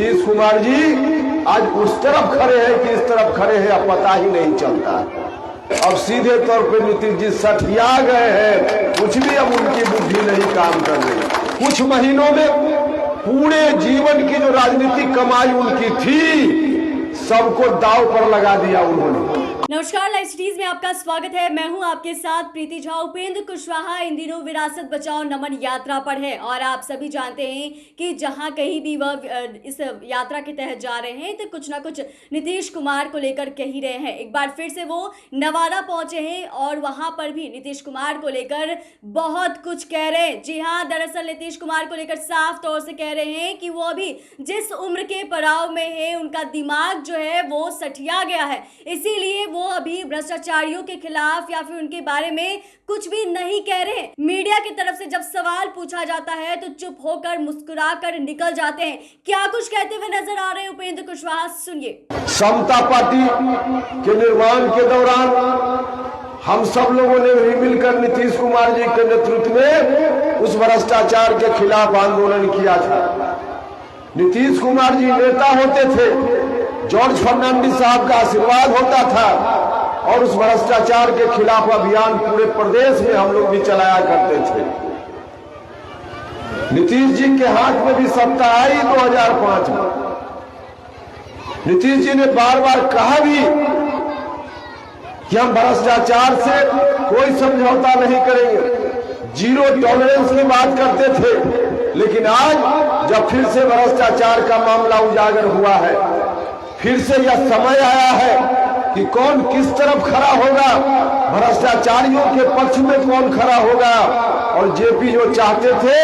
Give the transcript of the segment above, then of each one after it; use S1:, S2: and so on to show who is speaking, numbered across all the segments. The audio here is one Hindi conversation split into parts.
S1: नीतीश कुमार जी आज उस तरफ खड़े हैं कि इस तरफ खड़े हैं, अब पता ही नहीं चलता। अब सीधे तौर पे नीतीश जी सठिया गए हैं, कुछ भी अब उनकी बुद्धि नहीं काम कर रही। कुछ महीनों में पूरे जीवन की जो राजनीतिक कमाई उनकी थी सबको दांव पर लगा दिया उन्होंने।
S2: नमस्कार, लाइव सिटीज में आपका स्वागत है। मैं हूं आपके साथ प्रीति झा। उपेंद्र कुशवाहा इन दिनों विरासत बचाओ नमन यात्रा पर है और आप सभी जानते हैं कि जहां कहीं भी वह इस यात्रा के तहत जा रहे हैं तो कुछ ना कुछ नीतीश कुमार को लेकर कह ही रहे हैं। एक बार फिर से वो नवादा पहुंचे हैं और वहां पर भी नीतीश कुमार को लेकर बहुत कुछ कह रहे हैं। जी हाँ, दरअसल नीतीश कुमार को लेकर साफ तौर से कह रहे हैं कि वो अभी जिस उम्र के पड़ाव में है उनका दिमाग जो है वो सठिया गया है, इसीलिए वो अभी भ्रष्टाचारियों के खिलाफ या फिर उनके बारे में कुछ भी नहीं कह रहे हैं। मीडिया की तरफ से जब सवाल पूछा जाता है तो चुप होकर मुस्कुराकर निकल जाते हैं। क्या कुछ कहते हुए नजर आ रहे हैं उपेंद्र कुशवाहा, सुनिए।
S1: समता पार्टी के निर्माण के दौरान हम सब लोगों ने भी मिलकर नीतीश कुमार जी के नेतृत्व में उस भ्रष्टाचार के खिलाफ आंदोलन किया था। नीतीश कुमार जी नेता होते थे, जॉर्ज फर्नांडिस साहब का आशीर्वाद होता था और उस भ्रष्टाचार के खिलाफ अभियान पूरे प्रदेश में हम लोग भी चलाया करते थे। नीतीश जी के हाथ में भी सत्ता आई 2005 में। नीतीश जी ने बार बार कहा भी कि हम भ्रष्टाचार से कोई समझौता नहीं करेंगे, जीरो टॉलरेंस की बात करते थे। लेकिन आज जब फिर से भ्रष्टाचार का मामला उजागर हुआ है, फिर से यह समय आया है कि कौन किस तरफ खड़ा होगा, भ्रष्टाचारियों के पक्ष में कौन खड़ा होगा। और जेपी जो चाहते थे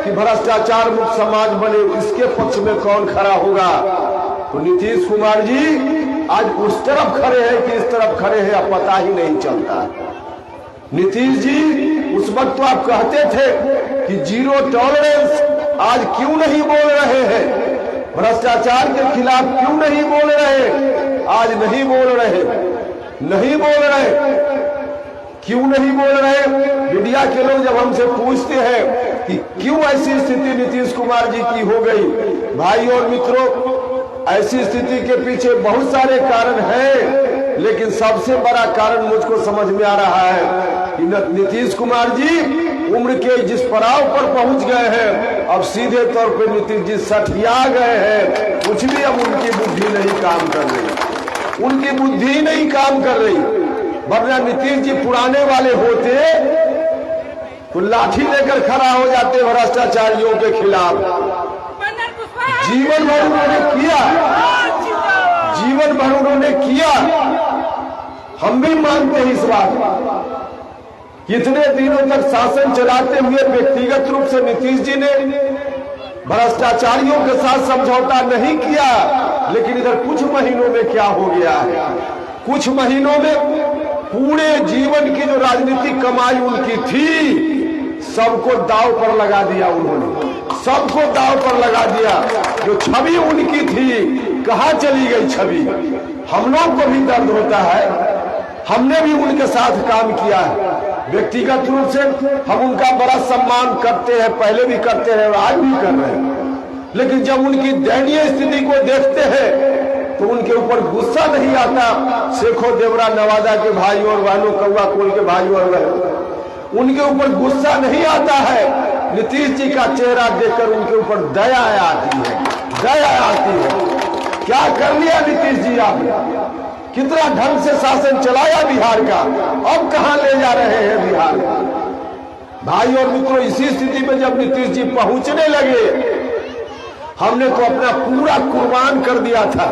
S1: कि भ्रष्टाचार मुक्त समाज बने, इसके पक्ष में कौन खड़ा होगा। तो नीतीश कुमार जी आज उस तरफ खड़े हैं कि इस तरफ खड़े हैं, अब पता ही नहीं चलता। नीतीश जी उस वक्त तो आप कहते थे कि जीरो टॉलरेंस, आज क्यों नहीं बोल रहे हैं? भ्रष्टाचार के खिलाफ क्यों नहीं बोल रहे? आज नहीं बोल रहे, नहीं बोल रहे। क्यों नहीं बोल रहे? मीडिया के लोग जब हमसे पूछते हैं कि क्यों ऐसी स्थिति नीतीश कुमार जी की हो गई, भाई और मित्रों, ऐसी स्थिति के पीछे बहुत सारे कारण हैं, लेकिन सबसे बड़ा कारण मुझको समझ में आ रहा है कि नीतीश कुमार जी उम्र के जिस पड़ाव पर पहुंच गए हैं, अब सीधे तौर पे नीतीश जी सठिया गए हैं। कुछ भी अब उनकी बुद्धि नहीं काम कर रही, उनकी बुद्धि नहीं काम कर रही। वरना नीतीश जी पुराने वाले होते तो लाठी लेकर खड़ा हो जाते भ्रष्टाचारियों के खिलाफ। जीवन भर उन्होंने किया, जीवन भर उन्होंने किया। हम भी मानते हैं इस बात। कितने दिनों तक शासन चलाते हुए व्यक्तिगत रूप से नीतीश जी ने भ्रष्टाचारियों के साथ समझौता नहीं किया, लेकिन इधर कुछ महीनों में क्या हो गया है, कुछ महीनों में पूरे जीवन की जो राजनीतिक कमाई उनकी थी सबको दांव पर लगा दिया उन्होंने, सबको दांव पर लगा दिया। जो छवि उनकी थी कहां चली गई छवि? हम लोग को भी दर्द होता है, हमने भी उनके साथ काम किया है। व्यक्तिगत रूप से हम उनका बड़ा सम्मान करते हैं, पहले भी करते हैं, आज भी कर रहे हैं। लेकिन जब उनकी दयनीय स्थिति को देखते हैं तो उनके ऊपर गुस्सा नहीं आता। शेखो देवरा नवादा के भाई और बहनों, कौआ कोल के भाई और बहनों, उनके ऊपर गुस्सा नहीं आता है। नीतीश जी का चेहरा देखकर उनके ऊपर दया आती है, दया आती है। क्या कर लिया नीतीश जी आपने? कितना ढंग से शासन चलाया बिहार का, अब कहां ले जा रहे हैं बिहार को? भाई और मित्रों, इसी स्थिति में जब नीतीश जी पहुंचने लगे, हमने तो अपना पूरा कुर्बान कर दिया था,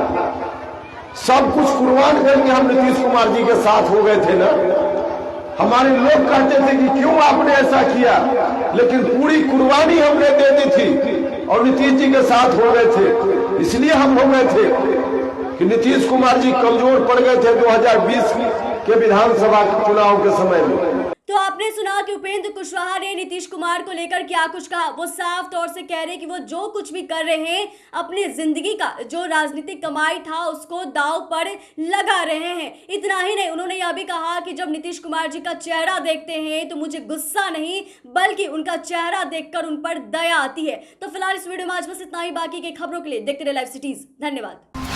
S1: सब कुछ कुर्बान करके हम नीतीश कुमार जी के साथ हो गए थे ना। हमारे लोग कहते थे कि क्यों आपने ऐसा किया, लेकिन पूरी कुर्बानी हमने दे दी थी और नीतीश जी के साथ हो गए थे। इसलिए हम हो गए थे कि नीतीश कुमार जी कमजोर पड़ गए थे 2020 के विधानसभा चुनाव के समय में।
S2: तो आपने सुना कि उपेंद्र कुशवाहा ने नीतीश कुमार को लेकर क्या कुछ कहा। वो साफ तौर से कह रहे कि वो जो कुछ भी कर रहे हैं अपनी जिंदगी का जो राजनीतिक कमाई था उसको दांव पर लगा रहे हैं। इतना ही नहीं, उन्होंने यह भी कहा कि जब नीतीश कुमार जी का चेहरा देखते हैं तो मुझे गुस्सा नहीं बल्कि उनका चेहरा देखकर उन पर दया आती है। तो फिलहाल इस वीडियो में आज बस इतना ही। बाकी के खबरों के लिए देखते रहिए लाइव सिटीज। धन्यवाद।